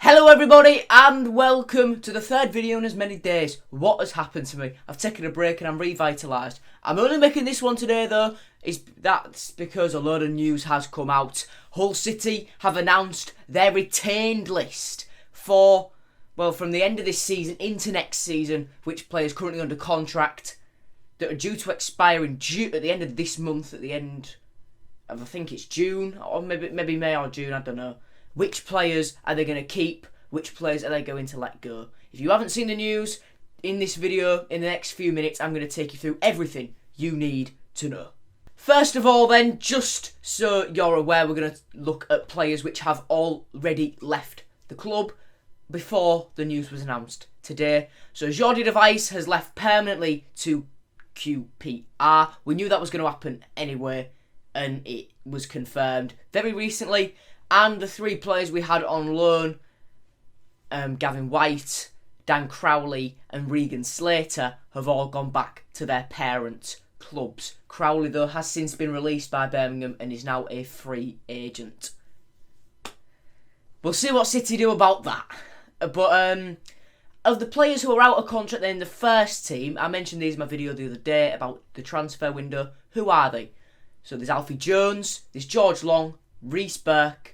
Hello everybody and welcome to the third video in as many days. What has happened to me? I've taken a break and I'm revitalised. I'm only making this one today though. That's because a load of news has come out. Hull City have announced their retained list for, well, from the end of this season into next season, which players currently under contract that are due to expire at the end of this month, at the end of, I think it's June, or maybe May or June, I don't know. Which players are they going to keep? Which players are they going to let go? If you haven't seen the news, in this video, in the next few minutes, I'm going to take you through everything you need to know. First of all then, just so you're aware, we're going to look at players which have already left the club before the news was announced today. So Jordi de Vries has left permanently to QPR. We knew that was going to happen anyway, and it was confirmed very recently. And the three players we had on loan, Gavin White, Dan Crowley and Regan Slater, have all gone back to their parent clubs. Crowley, though, has since been released by Birmingham and is now a free agent. We'll see what City do about that. But of the players who are out of contract in the first team, I mentioned these in my video the other day about the transfer window. Who are they? So there's Alfie Jones, there's George Long, Reece Burke,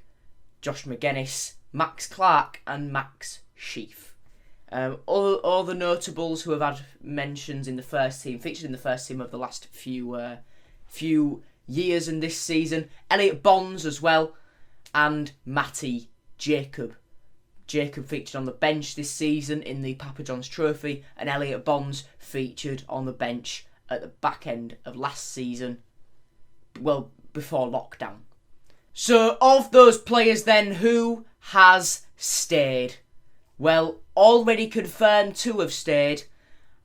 Josh Magennis, Max Clark and Max Sheaf. All the notables who have had mentions in the first team, featured in the first team of the last few years in this season. Elliot Bonds as well, and Matty Jacob. Jacob featured on the bench this season in the Papa John's Trophy, and Elliot Bonds featured on the bench at the back end of last season, well, before lockdown. So, of those players then, who has stayed? Well, already confirmed to have stayed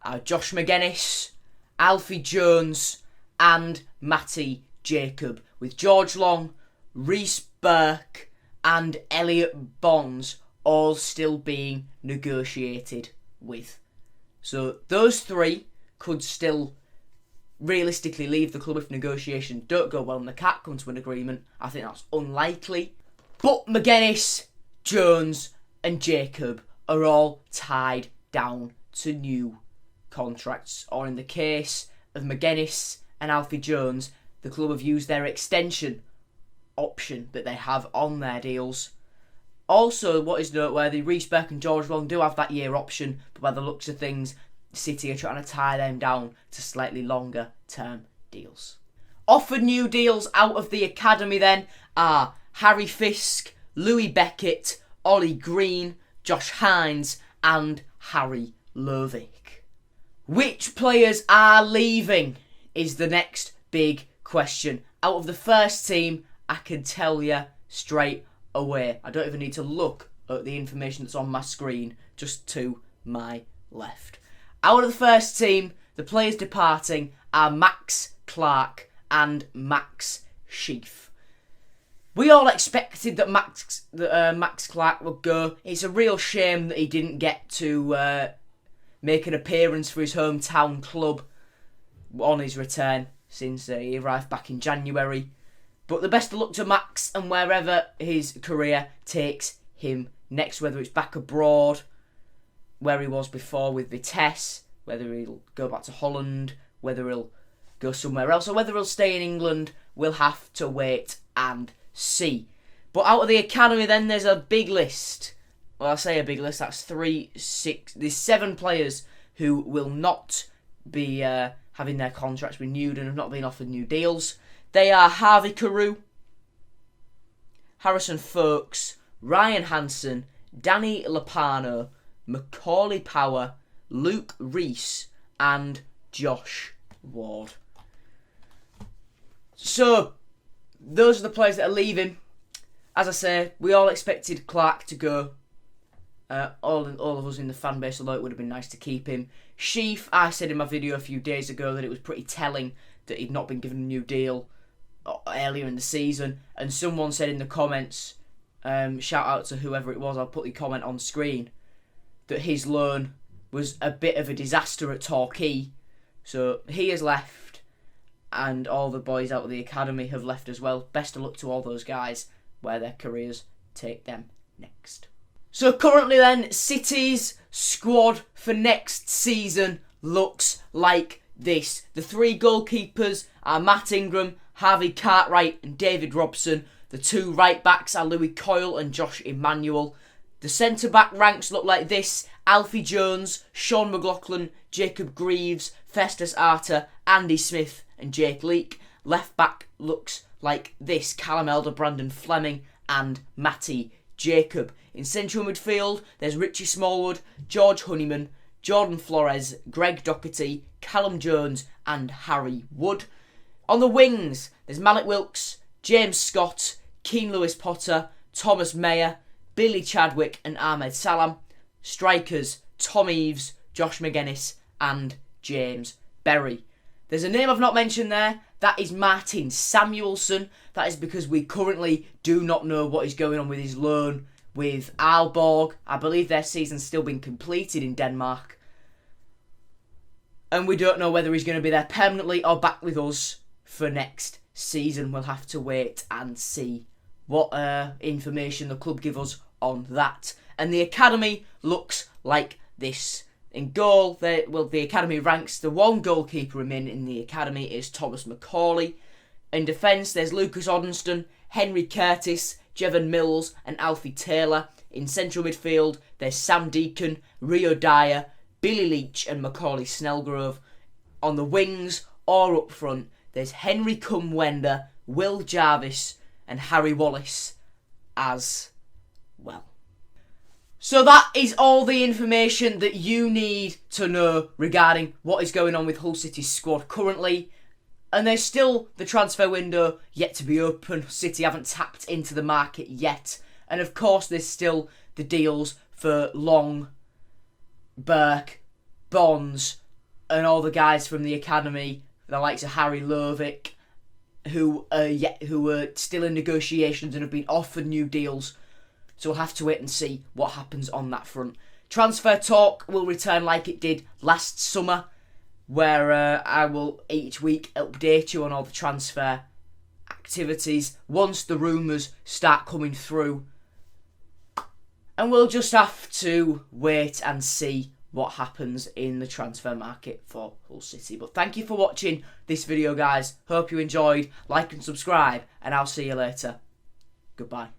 are Josh Magennis, Alfie Jones and Matty Jacob, with George Long, Reece Burke and Elliot Bonds all still being negotiated with. So, those three could still realistically leave the club if negotiations don't go well and they can't come to an agreement. I think that's unlikely. But Magennis, Jones and Jacob are all tied down to new contracts. Or in the case of Magennis and Alfie Jones, the club have used their extension option that they have on their deals. Also, what is noteworthy, Reece Burke and George Long do have that year option, but by the looks of things, City are trying to tie them down to slightly longer term deals. Offered new deals out of the academy then are Harry Fisk, Louis Beckett, Ollie Green, Josh Hines and Harry Lovick. Which players are leaving is the next big question. Out of the first team, I can tell you straight away. I don't even need to look at the information that's on my screen, just to my left. Out of the first team, the players departing are Max Clark and Max Sheaf. We all expected that Max Clark would go. It's a real shame that he didn't get to make an appearance for his hometown club on his return, since he arrived back in January. But the best of luck to Max and wherever his career takes him next, whether it's back abroad, where he was before with Vitesse, whether he'll go back to Holland, whether he'll go somewhere else, or whether he'll stay in England, we'll have to wait and see. But out of the academy then, there's a big list. Well, I say a big list, that's there's 7 players who will not be having their contracts renewed and have not been offered new deals. They are Harvey Carew, Harrison Folkes, Ryan Hansen, Danny Lopano, Macaulay Power, Luke Reese and Josh Ward. So, those are the players that are leaving. As I say, we all expected Clark to go. All of us in the fan base, although it would have been nice to keep him. Sheaf, I said in my video a few days ago that it was pretty telling that he'd not been given a new deal earlier in the season. And someone said in the comments, shout out to whoever it was, I'll put the comment on screen, that his loan was a bit of a disaster at Torquay. So he has left, and all the boys out of the academy have left as well. Best of luck to all those guys, where their careers take them next. So currently then, City's squad for next season looks like this. The 3 goalkeepers are Matt Ingram, Harvey Cartwright and David Robson. The 2 right backs are Louis Coyle and Josh Emmanuel. The centre back ranks look like this: Alfie Jones, Sean McLaughlin, Jacob Greaves, Festus Arter, Andy Smith and Jake Leake. Left back looks like this: Callum Elder, Brandon Fleming and Matty Jacob. In central midfield, there's Richie Smallwood, George Honeyman, Jordan Flores, Greg Doherty, Callum Jones and Harry Wood. On the wings, there's Malik Wilkes, James Scott, Keane Lewis Potter, Thomas Mayer, Billy Chadwick and Ahmed Salam. Strikers, Tom Eves, Josh Magennis and James Berry. There's a name I've not mentioned there. That is Martin Samuelsson. That is because we currently do not know what is going on with his loan with Aalborg. I believe their season's still been completed in Denmark. And we don't know whether he's going to be there permanently or back with us for next season. We'll have to wait and see what information the club give us on that. And the academy looks like this. In goal, the academy ranks the 1 goalkeeper remaining in the academy is Thomas McCauley. In defence, there's Lucas Oddenston, Henry Curtis, Jevon Mills and Alfie Taylor. In central midfield, there's Sam Deacon, Rio Dyer, Billy Leach and Macaulay Snellgrove. On the wings or up front, there's Henry Cumwender, Will Jarvis and Harry Wallace as well. So that is all the information that you need to know regarding what is going on with Hull City's squad currently. And there's still the transfer window yet to be open. City haven't tapped into the market yet. And of course there's still the deals for Long, Burke, Bonds and all the guys from the academy, the likes of Harry Lovick, who are still in negotiations and have been offered new deals. So we'll have to wait and see what happens on that front. Transfer talk will return like it did last summer, where I will each week update you on all the transfer activities once the rumours start coming through. And we'll just have to wait and see what happens in the transfer market for Hull City. But thank you for watching this video, guys. Hope you enjoyed. Like and subscribe, and I'll see you later. Goodbye.